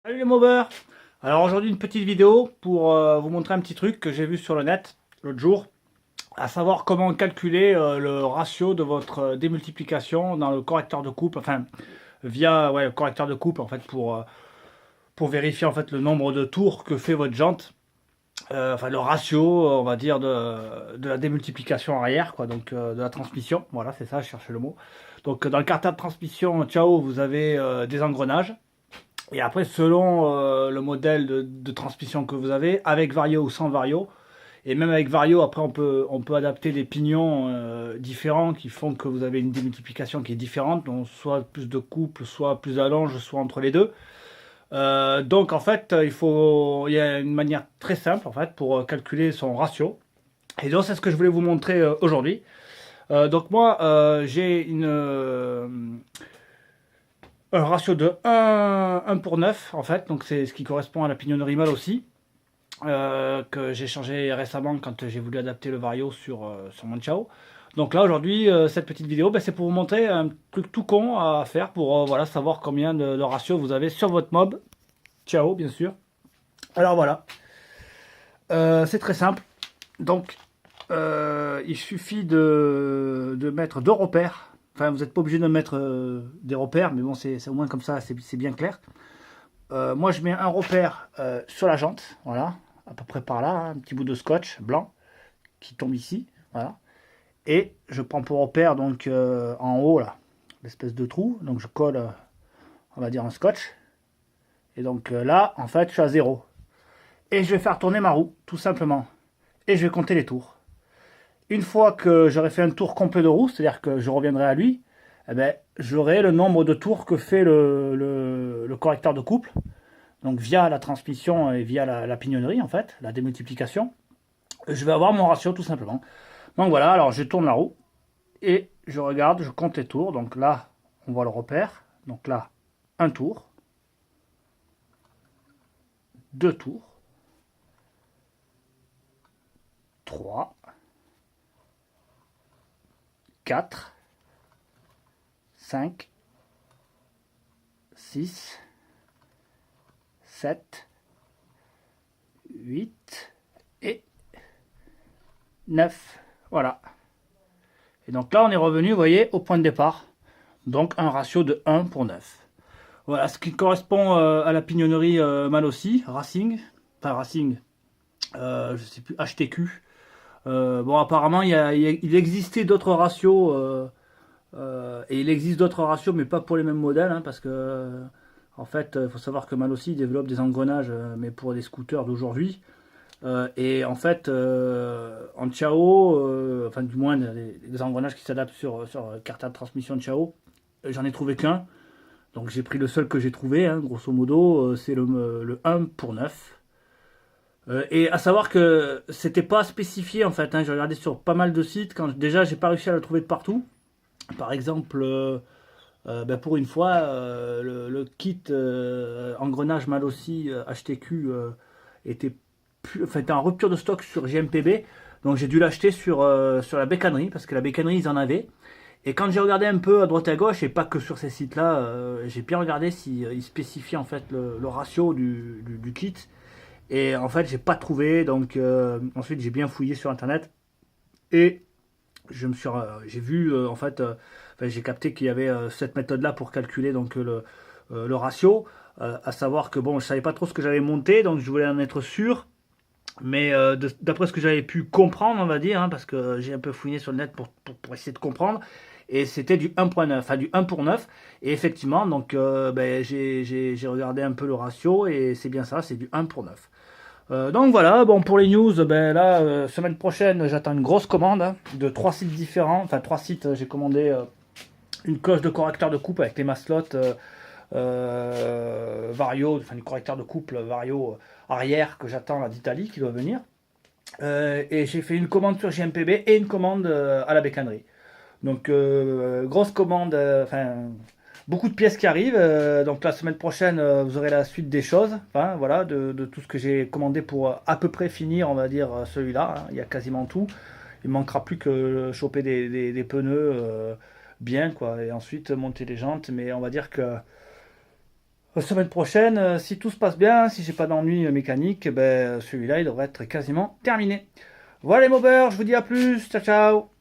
Salut les moveurs. Alors aujourd'hui une petite vidéo pour vous montrer un petit truc que j'ai vu sur le net l'autre jour, à savoir comment calculer le ratio de votre démultiplication dans le correcteur de coupe, enfin via le correcteur de coupe en fait pour vérifier en fait le nombre de tours que fait votre jante, enfin le ratio on va dire de la démultiplication arrière quoi, donc de la transmission, voilà c'est ça, je cherchais le mot. Donc dans le carter de transmission Ciao vous avez des engrenages. Et après, selon le modèle de transmission que vous avez, avec Vario ou sans Vario, et même avec Vario, après on peut adapter des pignons différents qui font que vous avez une démultiplication qui est différente, donc soit plus de couple, soit plus d'allonge, soit entre les deux. Donc en fait, il y a une manière très simple en fait pour calculer son ratio. Et donc c'est ce que je voulais vous montrer aujourd'hui. Donc moi, j'ai un ratio de 1 pour 9 en fait, donc c'est ce qui correspond à la pignonnerie mâle aussi, que j'ai changé récemment quand j'ai voulu adapter le Vario sur mon Ciao. Donc là aujourd'hui, cette petite vidéo, ben, c'est pour vous montrer un truc tout con à faire pour voilà, savoir combien de ratio vous avez sur votre mob Ciao, bien sûr. Alors voilà, c'est très simple. Donc il suffit de mettre deux repères. Enfin, vous n'êtes pas obligé de mettre des repères, mais bon, c'est au moins comme ça, c'est bien clair. Moi, je mets un repère sur la jante, voilà, à peu près par là, hein, un petit bout de scotch blanc qui tombe ici, voilà. Et je prends pour repère donc en haut là, l'espèce de trou, donc je colle, on va dire un scotch. Et donc là, en fait, je suis à zéro. Et je vais faire tourner ma roue, tout simplement. Et je vais compter les tours. Une fois que j'aurai fait un tour complet de roue, c'est-à-dire que je reviendrai à lui, eh ben, j'aurai le nombre de tours que fait le correcteur de couple, donc via la transmission et via la pignonnerie en fait, la démultiplication. Je vais avoir mon ratio tout simplement. Donc voilà, alors je tourne la roue et je regarde, je compte les tours. Donc là, on voit le repère. Donc là, un tour, deux tours, trois, quatre, cinq, six, 7, 8 et 9. Voilà. Et donc là, on est revenu, vous voyez, au point de départ. Donc un ratio de 1 pour 9. Voilà, ce qui correspond à la pignonnerie mâle aussi, Racing. Enfin, Racing, je sais plus, HTQ. Bon, apparemment, il existait d'autres ratios. Et il existe d'autres ratios, mais pas pour les mêmes modèles, hein, parce que en fait, il faut savoir que Mal aussi développe des engrenages, mais pour des scooters d'aujourd'hui. Et en fait, en Ciao, enfin du moins les engrenages qui s'adaptent sur carte de transmission de Ciao, j'en ai trouvé qu'un. Donc j'ai pris le seul que j'ai trouvé, hein, grosso modo, c'est le 1 pour 9. Et à savoir que c'était pas spécifié en fait, hein, j'ai regardé sur pas mal de sites, quand déjà j'ai pas réussi à le trouver de partout. Par exemple, ben, pour une fois, le kit engrenage mal aussi HTQ était, enfin, était en rupture de stock sur JMPB. Donc j'ai dû l'acheter sur la bécannerie, parce que la bécannerie, ils en avaient. Et quand j'ai regardé un peu à droite et à gauche, et pas que sur ces sites-là, j'ai bien regardé s'ils spécifiaient en fait le ratio du kit. Et en fait, j'ai pas trouvé. Donc ensuite, j'ai bien fouillé sur internet. Et j'ai vu en fait, enfin, j'ai capté qu'il y avait cette méthode-là pour calculer donc le ratio, à savoir que bon, je savais pas trop ce que j'avais monté, donc je voulais en être sûr, mais d'après ce que j'avais pu comprendre, on va dire, hein, parce que j'ai un peu fouillé sur le net pour essayer de comprendre, et c'était du 1.9, enfin du 1 pour 9, et effectivement, donc ben, j'ai regardé un peu le ratio, et c'est bien ça, c'est du 1 pour 9. Donc voilà, bon pour les news, ben là, semaine prochaine, j'attends une grosse commande hein, de trois sites différents. Enfin, trois sites, j'ai commandé une coche de correcteur de coupe avec les maslottes Vario, enfin du correcteur de couple Vario arrière que j'attends là d'Italie qui doit venir. Et j'ai fait une commande sur JMPB et une commande à la bécannerie. Donc grosse commande, enfin beaucoup de pièces qui arrivent. Donc la semaine prochaine, vous aurez la suite des choses. Enfin voilà, de tout ce que j'ai commandé pour à peu près finir, on va dire celui-là, hein. Il y a quasiment tout. Il manquera plus que choper des pneus bien quoi, et ensuite monter les jantes. Mais on va dire que La semaine prochaine, si tout se passe bien, si j'ai pas d'ennui mécanique, ben, celui-là il devrait être quasiment terminé. Voilà les mobbers, je vous dis à plus, ciao ciao.